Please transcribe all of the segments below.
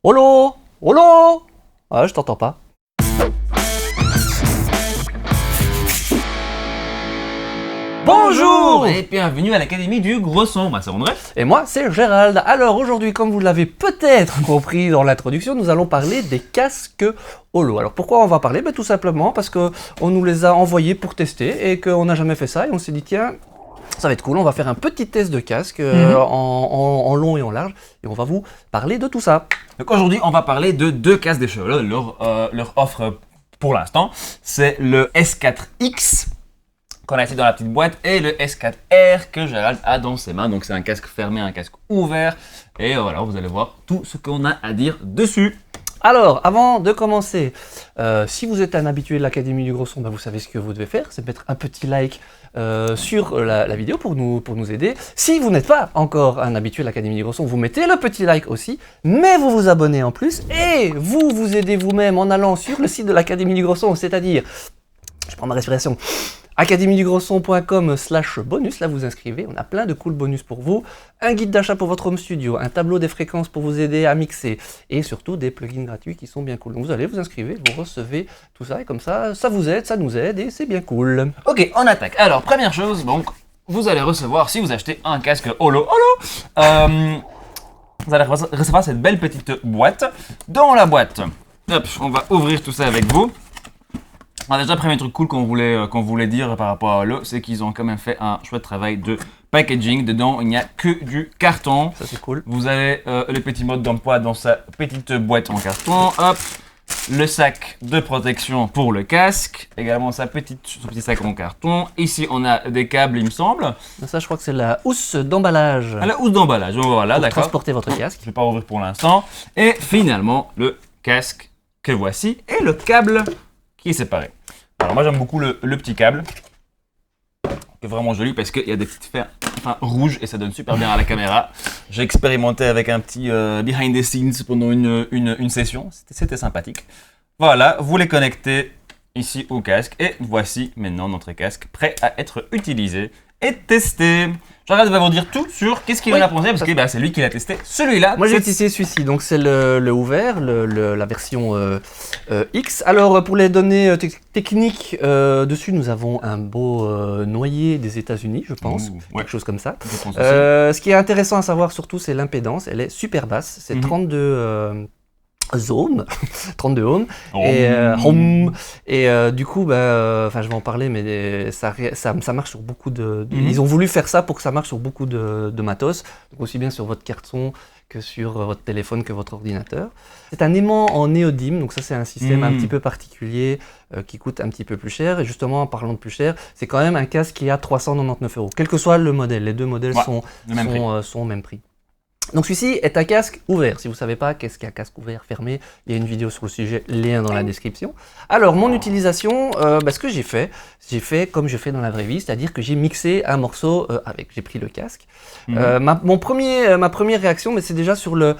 Holo! Holo! Ah, je t'entends pas. Bonjour! Et bienvenue à l'Académie du Gros Son. Moi, c'est André. Et moi, c'est Gérald. Alors aujourd'hui, comme vous l'avez peut-être compris dans l'introduction, nous allons parler des casques holo. Alors pourquoi on va parler? Tout simplement parce qu'on nous les a envoyés pour tester et qu'on n'a jamais fait ça. Et on s'est dit, tiens, ça va être cool, on va faire un petit test de casque en long et en large. Et on va vous parler de tout ça. Donc aujourd'hui, on va parler de deux casques des cheveux. Leur offre pour l'instant, c'est le S4X qu'on a ici dans la petite boîte et le S4R que Gérald a dans ses mains. Donc c'est un casque fermé, un casque ouvert. Et voilà, vous allez voir tout ce qu'on a à dire dessus. Alors, avant de commencer, si vous êtes un habitué de l'Académie du Gros Son, vous savez ce que vous devez faire, c'est mettre un petit like sur la vidéo pour nous aider. Si vous n'êtes pas encore un habitué de l'Académie du Gros Son, vous mettez le petit like aussi, mais vous vous abonnez en plus et vous vous aidez vous-même en allant sur le site de l'Académie du Gros Son, c'est-à-dire, je prends ma respiration, academiedugrosson.com/bonus, là vous inscrivez, on a plein de cool bonus pour vous, un guide d'achat pour votre home studio, un tableau des fréquences pour vous aider à mixer, et surtout des plugins gratuits qui sont bien cool. Donc vous allez vous inscrivez, vous recevez tout ça, et comme ça, ça vous aide, ça nous aide, et c'est bien cool. Ok, on attaque. Alors, première chose, donc, vous allez recevoir, si vous achetez un casque holo, vous allez recevoir cette belle petite boîte. Dans la boîte, hop, on va ouvrir tout ça avec vous. Alors déjà, premier truc cool qu'on voulait dire par rapport à Holo, c'est qu'ils ont quand même fait un chouette travail de packaging. Dedans, il n'y a que du carton. Ça c'est cool. Vous avez le petit mode d'emploi dans sa petite boîte en carton. Hop, le sac de protection pour le casque. Également son petit sac en carton. Ici, on a des câbles, il me semble. Ça, je crois que c'est la housse d'emballage. La housse d'emballage, voilà, pour d'accord. transporter votre casque. Je ne vais pas ouvrir pour l'instant. Et finalement, le casque que voici et le câble qui est séparé. Alors moi j'aime beaucoup le petit câble, qui est vraiment joli parce qu'il y a des petites fins rouges et ça donne super bien à la caméra. J'ai expérimenté avec un petit behind the scenes pendant une session, c'était sympathique. Voilà, vous les connectez ici au casque et voici maintenant notre casque prêt à être utilisé et testé. J'arrête de vous dire tout sur qu'est-ce qu'il en a pensé parce que c'est lui qui l'a testé. Celui-là. Moi j'ai utilisé celui-ci, donc c'est le ouvert, la version X. Alors pour les données techniques, dessus nous avons un beau noyer des États-Unis, je pense, quelque chose comme ça. Ce qui est intéressant à savoir surtout, c'est l'impédance. Elle est super basse, c'est 32 ohms et du coup je vais en parler, mais ça marche sur beaucoup de ils ont voulu faire ça pour que ça marche sur beaucoup de matos, donc aussi bien sur votre carton que sur votre téléphone que votre ordinateur. C'est un aimant en néodyme, donc ça c'est un système un petit peu particulier qui coûte un petit peu plus cher, et justement en parlant de plus cher, c'est quand même un casque qui est à 399 €, quel que soit le modèle, les deux modèles sont au même prix. Donc celui-ci est un casque ouvert. Si vous ne savez pas qu'est-ce qu'un casque ouvert fermé, il y a une vidéo sur le sujet, lien dans la description. Alors mon utilisation, ce que j'ai fait comme je fais dans la vraie vie, c'est-à-dire que j'ai mixé un morceau avec. J'ai pris le casque. Ma première réaction, mais c'est déjà sur le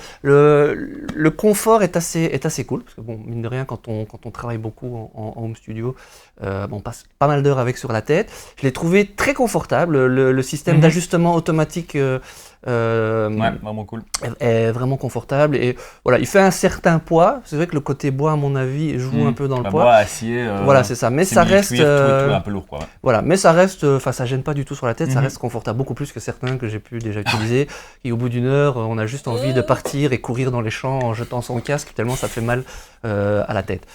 confort est assez cool, parce que bon, mine de rien, quand on travaille beaucoup en home studio, on passe pas mal d'heures avec sur la tête. Je l'ai trouvé très confortable. Le système d'ajustement automatique vraiment cool. Est vraiment confortable, et voilà, il fait un certain poids. C'est vrai que le côté bois, à mon avis, joue un peu dans le poids. Bois, acier. Voilà, c'est ça. Mais ça reste cuir, tout un peu lourd, quoi. Voilà, mais ça reste, ça gêne pas du tout sur la tête. Ça reste confortable, beaucoup plus que certains que j'ai pu déjà utiliser. Et au bout d'une heure, on a juste envie de partir et courir dans les champs en jetant son casque tellement ça fait mal à la tête.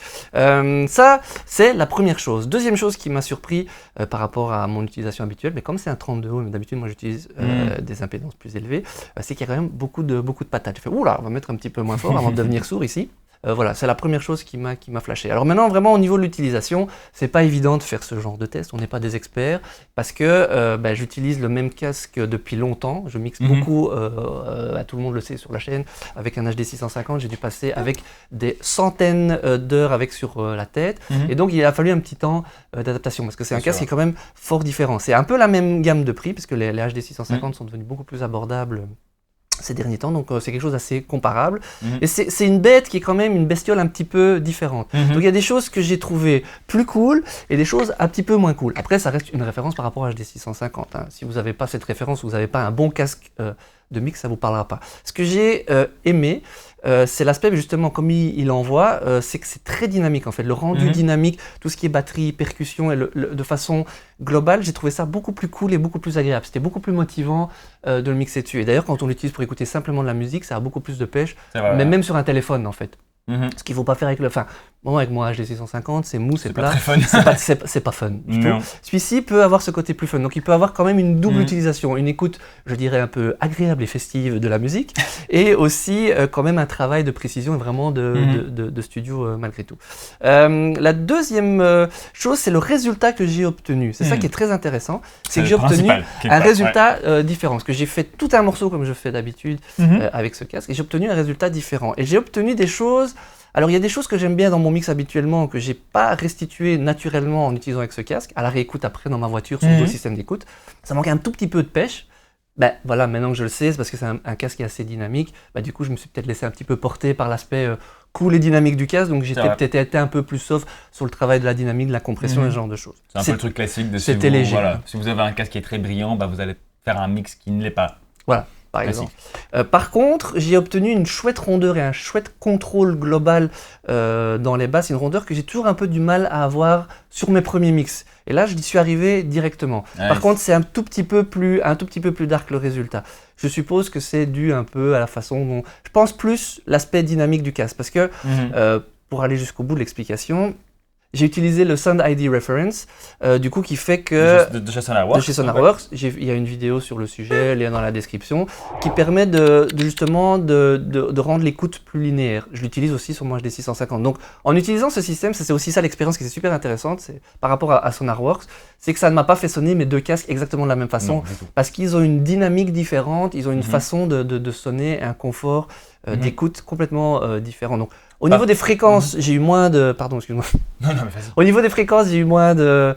Ça, c'est la première chose. Deuxième chose qui m'a surpris par rapport à mon utilisation habituelle, mais comme c'est un 32 ohms, d'habitude moi j'utilise des impédances plus élevées, c'est qu'il y a quand même beaucoup de patates. Je fais, oula, on va mettre un petit peu moins fort avant de devenir sourd ici. Voilà, c'est la première chose qui m'a flashé. Alors maintenant, vraiment au niveau de l'utilisation, c'est pas évident de faire ce genre de test, on n'est pas des experts, parce que j'utilise le même casque depuis longtemps, je mixe beaucoup, tout le monde le sait sur la chaîne, avec un HD 650, j'ai dû passer avec des centaines d'heures avec sur la tête, et donc il a fallu un petit temps d'adaptation, parce que c'est un casque qui est quand même fort différent. C'est un peu la même gamme de prix, parce que les HD 650 sont devenus beaucoup plus abordables ces derniers temps, donc c'est quelque chose d'assez comparable. Et c'est une bête qui est quand même une bestiole un petit peu différente. Donc il y a des choses que j'ai trouvées plus cool et des choses un petit peu moins cool. Après, ça reste une référence par rapport à HD 650. Si vous n'avez pas cette référence, vous n'avez pas un bon casque de mix, ça ne vous parlera pas. Ce que j'ai aimé, c'est l'aspect justement comme il envoie, c'est que c'est très dynamique en fait. Le rendu dynamique, tout ce qui est batterie, percussion, et de façon globale, j'ai trouvé ça beaucoup plus cool et beaucoup plus agréable. C'était beaucoup plus motivant de le mixer dessus. Et d'ailleurs, quand on l'utilise pour écouter simplement de la musique, ça a beaucoup plus de pêche, mais même sur un téléphone en fait. Ce qu'il ne faut pas faire avec le... Enfin, bon, avec mon HD 650, c'est mou, c'est plat. C'est pas fun du tout. Celui-ci peut avoir ce côté plus fun. Donc il peut avoir quand même une double utilisation. Une écoute, je dirais, un peu agréable et festive de la musique. Et aussi quand même un travail de précision et vraiment de studio malgré tout. La deuxième chose, c'est le résultat que j'ai obtenu. C'est ça qui est très intéressant. C'est que j'ai obtenu un résultat différent. Parce que j'ai fait tout un morceau comme je fais d'habitude avec ce casque. Et j'ai obtenu un résultat différent. Et j'ai obtenu des choses... Alors il y a des choses que j'aime bien dans mon mix habituellement que j'ai pas restitué naturellement en utilisant avec ce casque. À la réécoute après dans ma voiture sur le système d'écoute, ça manquait un tout petit peu de pêche. Ben voilà, maintenant que je le sais, c'est parce que c'est un casque qui est assez dynamique. Ben, du coup, je me suis peut-être laissé un petit peu porter par l'aspect cool et dynamique du casque, donc j'étais peut-être été un peu plus soft sur le travail de la dynamique, de la compression et ce genre de choses. C'est un peu le truc classique de c'était léger. Voilà, si vous avez un casque qui est très brillant, ben, vous allez faire un mix qui ne l'est pas. Voilà. Par exemple. Par contre, j'ai obtenu une chouette rondeur et un chouette contrôle global dans les basses. Une rondeur que j'ai toujours un peu du mal à avoir sur mes premiers mix. Et là, je y suis arrivé directement. Par contre, c'est un tout petit peu plus dark le résultat. Je suppose que c'est dû un peu à la façon dont... Je pense plus l'aspect dynamique du casque. Parce que, pour aller jusqu'au bout de l'explication... J'ai utilisé le Sound ID Reference, du coup qui fait que... De chez Sonarworks. De chez Sonarworks. Il y a une vidéo sur le sujet, lien dans la description, qui permet justement de rendre l'écoute plus linéaire. Je l'utilise aussi sur mon HD 650. Donc en utilisant ce système, c'est aussi ça l'expérience qui est super intéressante, c'est, par rapport à Sonarworks, c'est que ça ne m'a pas fait sonner mes deux casques exactement de la même façon, parce qu'ils ont une dynamique différente, ils ont une façon de sonner, un confort d'écoute complètement différent. Donc, au niveau des fréquences, j'ai eu moins de... Pardon, excuse-moi. Non, mais vas-y. Au niveau des fréquences, j'ai eu moins de...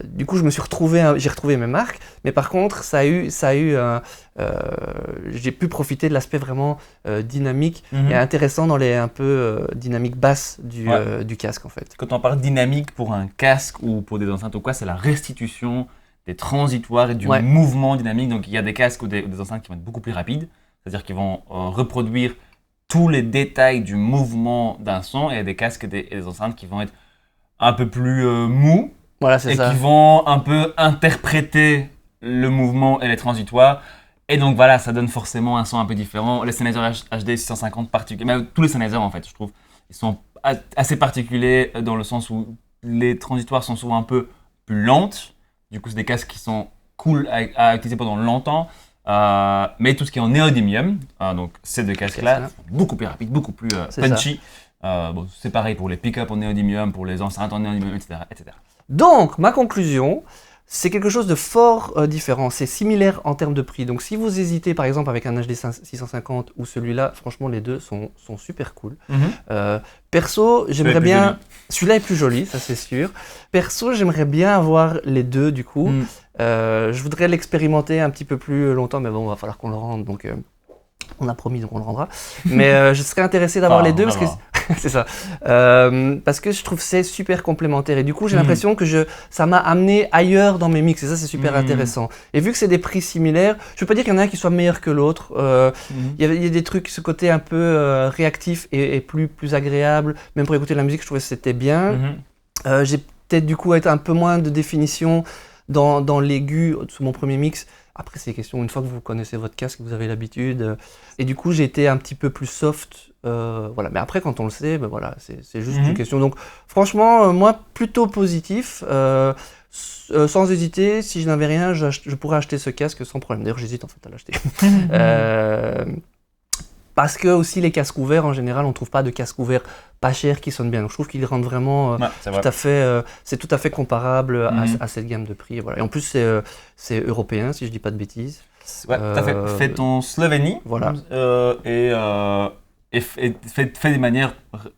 du coup, j'ai retrouvé mes marques. Mais par contre, j'ai pu profiter de l'aspect vraiment dynamique et intéressant dans les un peu dynamique basse du casque, en fait. Quand on parle dynamique pour un casque ou pour des enceintes ou quoi, c'est la restitution des transitoires et du mouvement dynamique. Donc, il y a des casques ou des enceintes qui vont être beaucoup plus rapides. C'est-à-dire qu'ils vont reproduire tous les détails du mouvement d'un son, et il y a des casques et des enceintes qui vont être un peu plus mous, qui vont un peu interpréter le mouvement et les transitoires. Et donc voilà, ça donne forcément un son un peu différent. Les Sennheiser HD 650 particuliers, tous les Sennheiser en fait, je trouve, ils sont assez particuliers dans le sens où les transitoires sont souvent un peu plus lentes. Du coup, c'est des casques qui sont cool à utiliser pendant longtemps. Mais tout ce qui est en néodymium, donc ces deux casques-là, sont beaucoup plus rapides, beaucoup plus punchy. C'est pareil pour les pick-up en néodymium, pour les enceintes en néodymium, etc., etc. Donc, ma conclusion, c'est quelque chose de fort différent. C'est similaire en termes de prix. Donc, si vous hésitez, par exemple, avec un HD 650 ou celui-là, franchement, les deux sont super cool. Perso, j'aimerais bien... Celui-là est plus joli, ça c'est sûr. Perso, j'aimerais bien avoir les deux, du coup. Je voudrais l'expérimenter un petit peu plus longtemps, mais bon, il va falloir qu'on le rende, donc on a promis, donc on le rendra. Mais je serais intéressé d'avoir les deux, parce que c'est ça. Parce que je trouve que c'est super complémentaire. Et du coup, j'ai l'impression que ça m'a amené ailleurs dans mes mix, et ça, c'est super intéressant. Et vu que c'est des prix similaires, je ne peux pas dire qu'il y en a un qui soit meilleur que l'autre. Il y a des trucs, ce côté un peu réactif et plus agréable. Même pour écouter de la musique, je trouvais que c'était bien. J'ai peut-être du coup été un peu moins de définition dans l'aigu sous mon premier mix. Après, c'est question, une fois que vous connaissez votre casque, vous avez l'habitude. Et du coup, j'ai été un petit peu plus soft. Voilà. Mais après, quand on le sait, ben voilà, c'est juste une question. Donc, franchement, moi, plutôt positif. Sans hésiter, si je n'avais rien, je pourrais acheter ce casque sans problème. D'ailleurs, j'hésite en fait à l'acheter. Parce que aussi les casques ouverts, en général, on ne trouve pas de casques ouverts pas chers qui sonnent bien. Donc je trouve qu'ils rendent vraiment c'est tout à fait comparable à cette gamme de prix. Et, voilà. Et en plus, c'est européen, si je ne dis pas de bêtises. Ouais, tout à fait. Fait en Slovénie. Voilà. Et fait de manière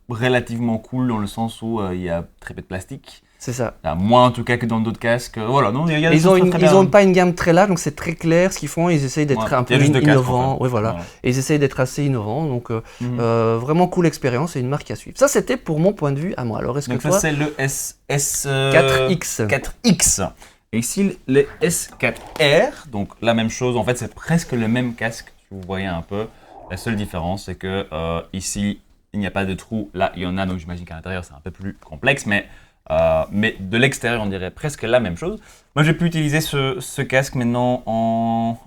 relativement cool dans le sens où il y a très peu de plastique. C'est ça. Moins en tout cas que dans d'autres casques. Voilà, non, ils n'ont pas une gamme très large, donc c'est très clair ce qu'ils font. Ils essayent d'être un peu innovants. En fait. Voilà. Et ils essayent d'être assez innovants. Donc vraiment cool expérience et une marque à suivre. Ça, c'était pour mon point de vue à moi. Alors, est-ce que toi... c'est le S4X. 4X. Et ici, les S4R. Donc la même chose. En fait, c'est presque le même casque. Si vous voyez un peu. La seule différence, c'est que ici, il n'y a pas de trou. Là, il y en a, donc j'imagine qu'à l'intérieur, c'est un peu plus complexe, mais de l'extérieur, on dirait presque la même chose. Moi, j'ai pu utiliser ce casque maintenant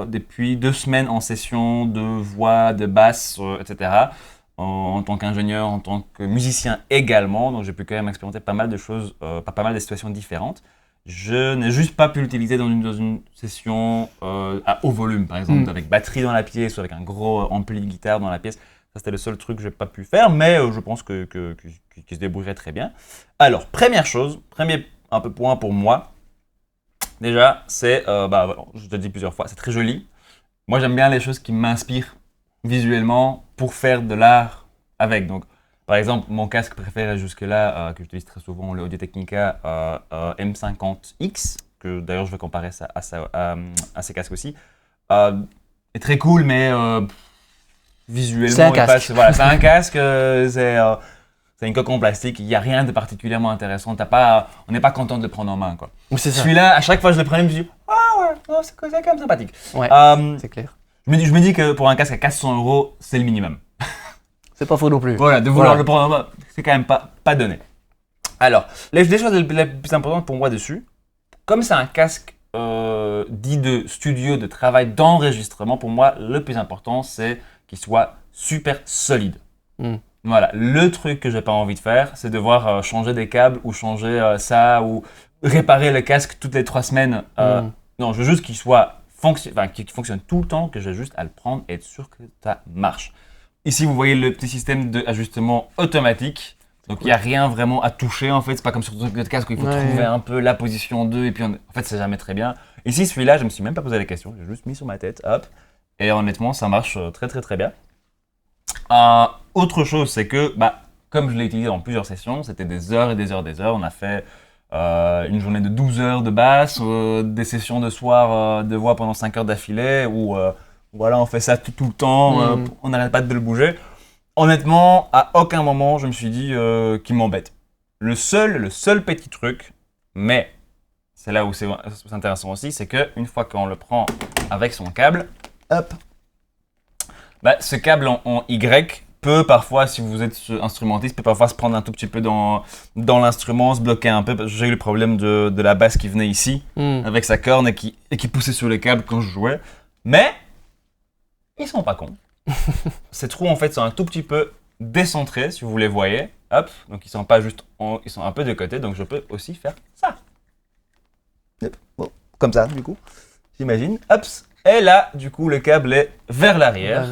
depuis 2 semaines en session de voix, de basse, etc. En tant qu'ingénieur, en tant que musicien également. Donc, j'ai pu quand même expérimenter pas mal de choses, pas mal de situations différentes. Je n'ai juste pas pu l'utiliser dans une session à haut volume, par exemple, avec batterie dans la pièce ou avec un gros ampli de guitare dans la pièce. Ça, c'était le seul truc que je n'ai pas pu faire, mais je pense qu'il se débrouillerait très bien. Alors, première chose, premier un peu point pour moi, déjà, c'est, je te le dis plusieurs fois, c'est très joli. Moi, j'aime bien les choses qui m'inspirent visuellement pour faire de l'art avec. Donc, par exemple, mon casque préféré jusque-là, que j'utilise très souvent, le Audio-Technica M50X, que d'ailleurs je vais comparer ça à ces casques aussi, est très cool, mais visuellement, c'est un casque. Voilà, c'est un casque, c'est une coque en plastique, il n'y a rien de particulièrement intéressant. On n'est pas content de le prendre en main, quoi. C'est ça. Celui-là, à chaque fois que je le prenais, je me dis, ah ouais, non, c'est quand même sympathique. Ouais, c'est clair. Je me dis que pour un casque à 400 €, c'est le minimum. C'est pas faux non plus. Voilà, de vouloir le prendre en main, c'est quand même pas donné. Alors, les choses les plus importantes pour moi dessus, comme c'est un casque dit de studio, de travail, d'enregistrement, pour moi, le plus important, c'est qu'il soit super solide. Voilà, le truc que j'ai pas envie de faire, c'est devoir changer des câbles ou changer ça ou réparer le casque toutes les 3 semaines. Non, je veux juste qu'il qu'il fonctionne tout le temps, que j'ai juste à le prendre et être sûr que ça marche. Ici, vous voyez le petit système d'ajustement automatique. Donc, il n'y a rien vraiment à toucher en fait. C'est pas comme sur d'autres casques où il faut trouver un peu la position 2 et puis en fait, c'est jamais très bien. Ici, celui-là, je me suis même pas posé la question. J'ai juste mis sur ma tête, hop. Et honnêtement, ça marche très très très bien. Autre chose, c'est que, comme je l'ai utilisé dans plusieurs sessions, c'était des heures et des heures et des heures. On a fait une journée de 12 heures de basse, des sessions de soir de voix pendant 5 heures d'affilée où voilà, on fait ça tout le temps, on n'arrête pas de le bouger. Honnêtement, à aucun moment, je me suis dit qu'il m'embête. Le seul petit truc, mais c'est là où c'est intéressant aussi, c'est qu'une fois qu'on le prend avec son câble, hop, ce câble en Y peut parfois, si vous êtes instrumentiste, peut parfois se prendre un tout petit peu dans l'instrument, se bloquer un peu. Parce que j'ai eu le problème de la basse qui venait ici, avec sa corne et qui poussait sur les câbles quand je jouais. Mais ils sont pas cons. Ces trous en fait sont un tout petit peu décentrés, si vous les voyez. Hop, donc ils sont pas juste ils sont un peu de côté, donc je peux aussi faire ça. Yep. Bon, comme ça du coup, j'imagine. Hop, et là du coup le câble est vers l'arrière.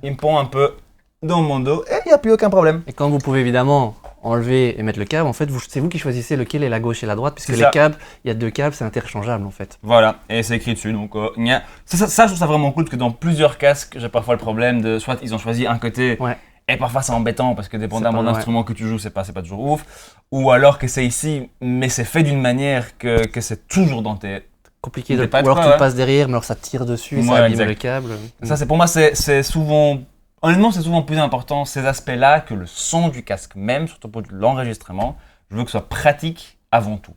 Il me pend un peu dans mon dos et il n'y a plus aucun problème. Et quand vous pouvez évidemment enlever et mettre le câble, en fait, c'est vous qui choisissez lequel est la gauche et la droite, puisque les câbles, il y a 2 câbles, c'est interchangeable en fait. Voilà, et c'est écrit dessus. Donc, ça, je trouve ça vraiment cool, parce que dans plusieurs casques, j'ai parfois le problème de soit ils ont choisi un côté, et parfois c'est embêtant, parce que dépendamment de l'instrument que tu joues, c'est pas toujours ouf, ou alors que c'est ici, mais c'est fait d'une manière que c'est toujours dans tes... compliqué ou alors tu le passes derrière, mais alors ça tire dessus et ça abîme le câble. Ça, c'est pour moi, c'est souvent... Honnêtement, c'est souvent plus important ces aspects-là que le son du casque même, surtout pour l'enregistrement. Je veux que ce soit pratique avant tout.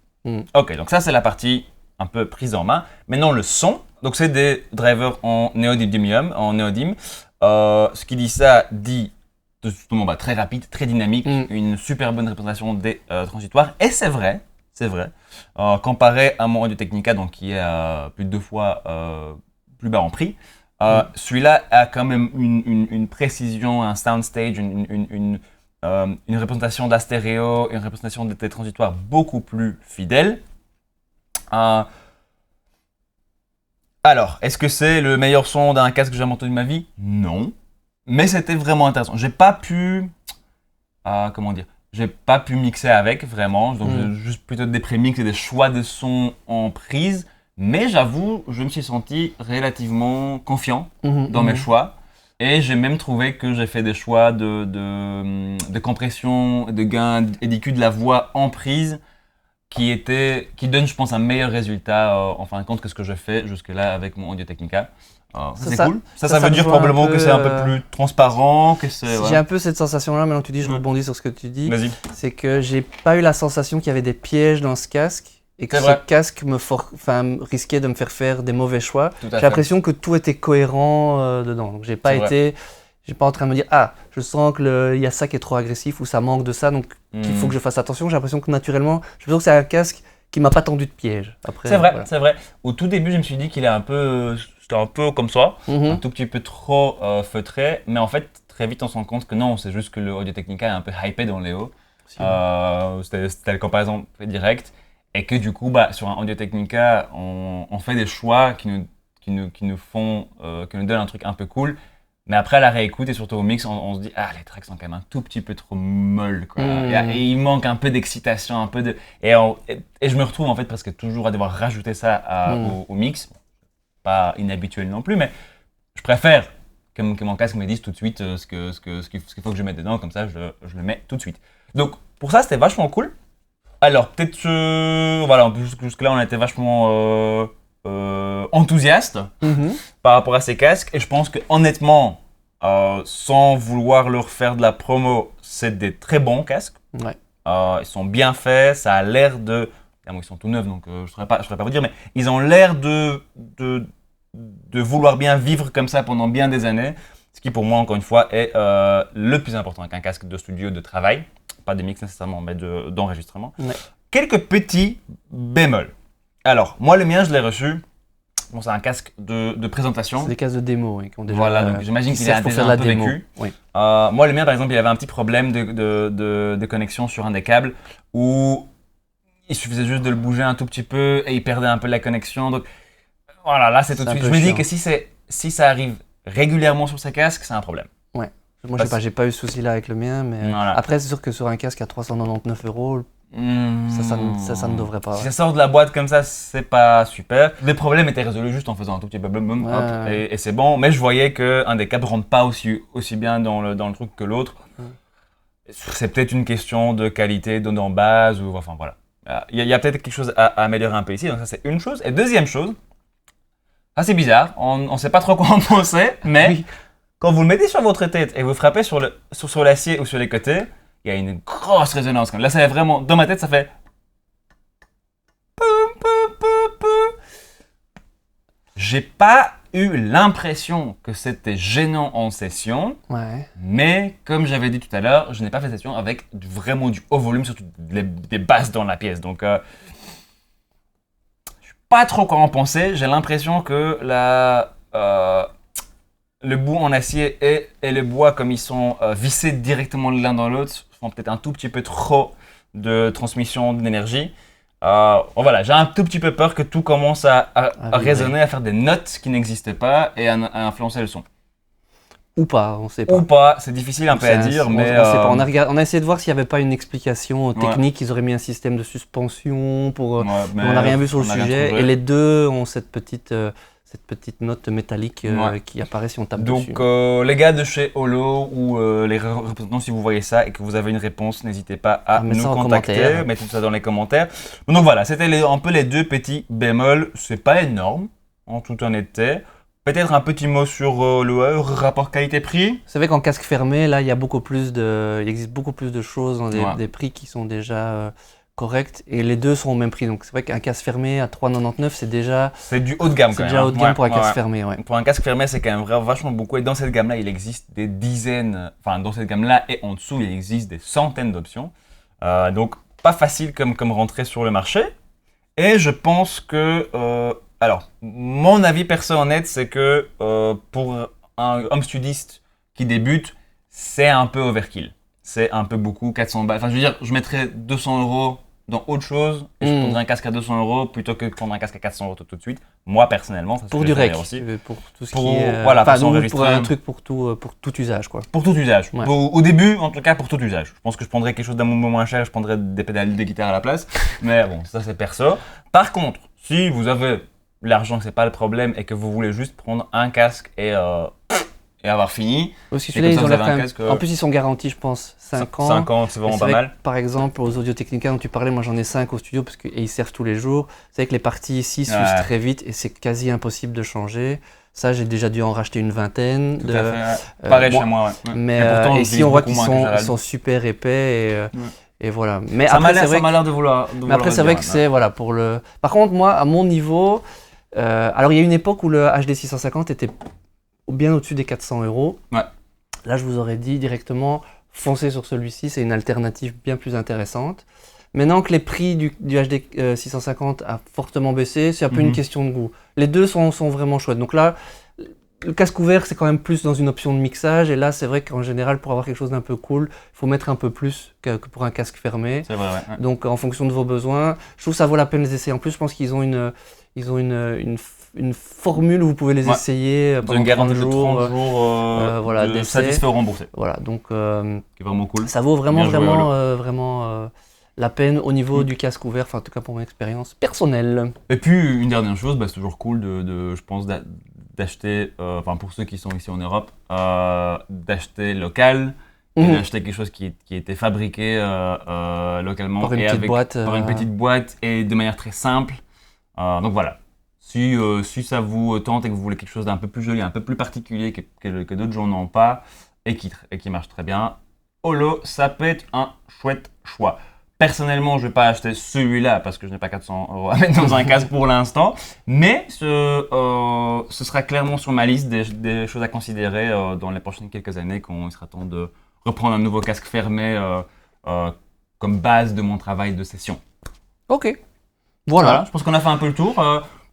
Ok, donc ça c'est la partie un peu prise en main. Maintenant le son, donc c'est des drivers en néodymium, ce qui dit ça dit justement très rapide, très dynamique, une super bonne représentation des transitoires. Et c'est vrai. Comparé à mon Audio-Technica, donc qui est plus de 2 fois plus bas en prix. Celui-là a quand même une précision, un soundstage, une représentation d'astéréo, une représentation des transitoires beaucoup plus fidèle. Alors, est-ce que c'est le meilleur son d'un casque que j'ai jamais entendu de ma vie? Non. Mais c'était vraiment intéressant. J'ai pas pu... J'ai pas pu mixer avec, vraiment. Donc, j'ai juste plutôt des prémix et des choix de sons en prise. Mais j'avoue, je me suis senti relativement confiant dans mes choix. Et j'ai même trouvé que j'ai fait des choix de compression, de gain et d'EQ de la voix en prise qui donnent, je pense, un meilleur résultat en fin de compte que ce que je fais jusque-là avec mon Audio-Technica. C'est cool. Ça veut dire probablement que c'est un peu plus transparent. Que c'est, J'ai un peu cette sensation-là, maintenant que tu dis, je rebondis sur ce que tu dis. Vas-y. C'est que j'ai pas eu la sensation qu'il y avait des pièges dans ce casque. et que ce casque risquait de me faire des mauvais choix. J'ai l'impression que tout était cohérent dedans. Donc j'ai pas en train de me dire je sens qu'il y a ça qui est trop agressif ou ça manque de ça, donc il faut que je fasse attention. J'ai l'impression que naturellement, que c'est un casque qui m'a pas tendu de piège. Après, c'est vrai. Au tout début, je me suis dit qu'il est c'était un peu comme ça, un tout petit peu trop feutré, mais en fait, très vite on se rend compte que non, c'est juste que le Audio-Technica est un peu hypé dans les hauts. C'était la comparaison directe, et que du coup, sur un Audio-Technica, on fait des choix qui nous donnent un truc un peu cool. Mais après, à la réécoute et surtout au mix, on se dit les tracks sont quand même un tout petit peu trop molles, quoi. Et il manque un peu d'excitation, un peu de... Et je me retrouve en fait presque toujours à devoir rajouter ça au mix. Pas inhabituel non plus, mais je préfère que mon casque me dise tout de suite ce qu'il faut que je mette dedans, comme ça je le mets tout de suite. Donc pour ça, c'était vachement cool. Alors peut-être jusque-là, on était vachement... enthousiaste par rapport à ces casques, et je pense que honnêtement, sans vouloir leur faire de la promo, c'est des très bons casques. Ils sont bien faits, ça a l'air de... Ils sont tout neufs, donc je ne saurais pas vous dire, mais ils ont l'air de vouloir bien vivre comme ça pendant bien des années, ce qui pour moi, encore une fois, est le plus important avec un casque de studio de travail, pas de mix nécessairement, mais d'enregistrement. Quelques petits bémols. Alors, moi, le mien, je l'ai reçu. Bon, c'est un casque de présentation. C'est des casques de démo, qui ont déjà... Voilà, donc j'imagine qu'il a déjà un peu vécu. Oui. Moi, le mien, par exemple, il avait un petit problème de connexion sur un des câbles où il suffisait juste de le bouger un tout petit peu et il perdait un peu la connexion. Donc, voilà, là, c'est tout de suite. Je me dis que si ça arrive régulièrement sur ces casques, c'est un problème. Ouais. Moi, j'ai pas eu ce souci-là avec le mien, mais après, c'est sûr que sur un casque à 399 €, ça ne devrait pas. Si ça sort de la boîte comme ça, c'est pas super. Le problème était résolu juste en faisant un tout petit peu et c'est bon. Mais je voyais qu'un des câbles ne rentre pas aussi bien dans le truc que l'autre. C'est peut-être une question de qualité, d'onde en base, ou enfin voilà. Il y a peut-être quelque chose à améliorer un peu ici, donc ça c'est une chose. Et deuxième chose, ça c'est bizarre, on ne sait pas trop quoi en penser, mais quand vous le mettez sur votre tête et vous frappez sur l'acier ou sur les côtés, il y a une grosse résonance. Là, ça fait vraiment, dans ma tête, ça fait... J'ai pas eu l'impression que c'était gênant en session, mais comme j'avais dit tout à l'heure, je n'ai pas fait session avec vraiment du haut volume, surtout des basses dans la pièce. Donc, je sais pas trop quoi en penser. J'ai l'impression que le bout en acier et le bois, comme ils sont vissés directement l'un dans l'autre, font peut-être un tout petit peu trop de transmission d'énergie. Voilà, j'ai un tout petit peu peur que tout commence à résonner, à faire des notes qui n'existaient pas et à influencer le son. Ou pas, on sait pas. Ou pas, c'est difficile un peu à dire, mais... On sait pas. On a essayé de voir s'il n'y avait pas une explication technique, ils auraient mis un système de suspension, on n'a rien vu sur le sujet, et les deux ont cette petite note métallique qui apparaît si on tape dessus. Donc les gars de chez Holo ou les représentants, si vous voyez ça et que vous avez une réponse, n'hésitez pas à nous contacter, mettez tout ça dans les commentaires. Donc voilà, c'était un peu les deux petits bémols, c'est pas énorme en toute honnêteté. Peut-être un petit mot sur le rapport qualité-prix. C'est vrai qu'en casque fermé, là il existe beaucoup plus de choses dans des prix qui sont déjà... correct, et les deux sont au même prix, donc c'est vrai qu'un casque fermé à 3,99 c'est déjà... C'est du haut de gamme quand même. C'est déjà haut de gamme pour un casque fermé, Pour un casque fermé, c'est quand même vachement beaucoup, et dans cette gamme-là, il existe des dizaines, enfin dans cette gamme-là et en dessous, il existe des centaines d'options. Donc pas facile comme rentrer sur le marché, et je pense que... alors, mon avis perso honnête, c'est que pour un home studiste qui débute, c'est un peu overkill. C'est un peu beaucoup, 400 balles. Enfin, je veux dire, je mettrais 200 € dans autre chose et je prendrais un casque à 200 € plutôt que de prendre un casque à 400 € tout de suite. Moi, personnellement, ça pour du rec, aussi. Pour tout ce qui est... Voilà, pour un truc pour tout usage, quoi. Pour tout usage. Ouais. Au début, en tout cas, pour tout usage. Je pense que je prendrais quelque chose d'un peu moins cher, je prendrais des pédales de guitare à la place. Mais bon, ça, c'est perso. Par contre, si vous avez l'argent, c'est pas le problème, et que vous voulez juste prendre un casque et avoir fini. Aussi, en plus, ils sont garantis, je pense, 5 ans. 5 ans, c'est vraiment pas mal. Par exemple, aux Audio-Technica dont tu parlais, moi j'en ai 5 au studio et ils servent tous les jours. C'est vrai que les parties ici s'usent très vite et c'est quasi impossible de changer. Ça, j'ai déjà dû en racheter une vingtaine. Pareil chez moi, Mais ici, on voit qu'ils sont super épais Et voilà. Mais Ça après, m'a c'est vrai l'air de vouloir. mais après, c'est vrai que c'est, voilà, pour le... Par contre, moi, à mon niveau, alors il y a une époque où le HD 650 était bien au-dessus des 400 €. Ouais. Là, je vous aurais dit directement, foncez sur celui-ci, c'est une alternative bien plus intéressante. Maintenant que les prix du HD 650 a fortement baissé, c'est un peu une question de goût. Les deux sont vraiment chouettes. Donc là, le casque ouvert, c'est quand même plus dans une option de mixage. Et là, c'est vrai qu'en général, pour avoir quelque chose d'un peu cool, il faut mettre un peu plus que pour un casque fermé. C'est vrai, ouais. Donc, en fonction de vos besoins, je trouve que ça vaut la peine de les essayer. En plus, je pense qu'ils ont une formule où vous pouvez les essayer pendant une garantie 30 de jours. 30 jours voilà, de d'essai. satisfait ou remboursé. Voilà, donc Qui est vraiment cool. ça vaut vraiment, Bien joué, vraiment la peine au niveau du casque ouvert, enfin en tout cas pour mon expérience personnelle. Et puis, une dernière chose, c'est toujours cool je pense, d'acheter, enfin pour ceux qui sont ici en Europe, d'acheter local, et d'acheter quelque chose qui a été fabriqué localement. Par une petite boîte. Par une petite boîte et de manière très simple. Donc voilà. Si ça vous tente et que vous voulez quelque chose d'un peu plus joli, un peu plus particulier que d'autres gens n'ont pas et qui marche très bien, Holo, ça peut être un chouette choix. Personnellement, je ne vais pas acheter celui-là parce que je n'ai pas 400 € à mettre dans un casque pour l'instant, mais ce sera clairement sur ma liste des choses à considérer dans les prochaines quelques années quand il sera temps de reprendre un nouveau casque fermé comme base de mon travail de session. Ok. Voilà. Je pense qu'on a fait un peu le tour.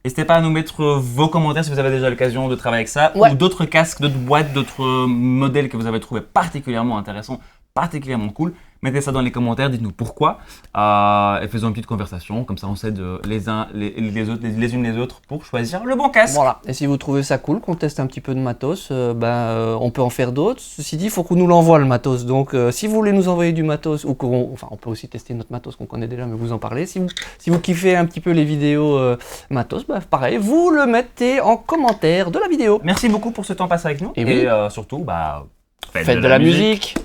N'hésitez pas à nous mettre vos commentaires si vous avez déjà l'occasion de travailler avec ça, Ouais. ou d'autres casques, d'autres boîtes, d'autres modèles que vous avez trouvé particulièrement intéressants, particulièrement cool. Mettez ça dans les commentaires, dites-nous pourquoi, et faisons une petite conversation, comme ça on s'aide les unes les autres pour choisir le bon casque. Voilà. Et si vous trouvez ça cool, qu'on teste un petit peu de matos, on peut en faire d'autres. Ceci dit, il faut qu'on nous l'envoie le matos. Donc, si vous voulez nous envoyer du matos, ou on peut aussi tester notre matos qu'on connaît déjà, mais vous en parlez. Si vous kiffez un petit peu les vidéos matos, pareil, vous le mettez en commentaire de la vidéo. Merci beaucoup pour ce temps passé avec nous, Et oui. surtout, Faites de la musique.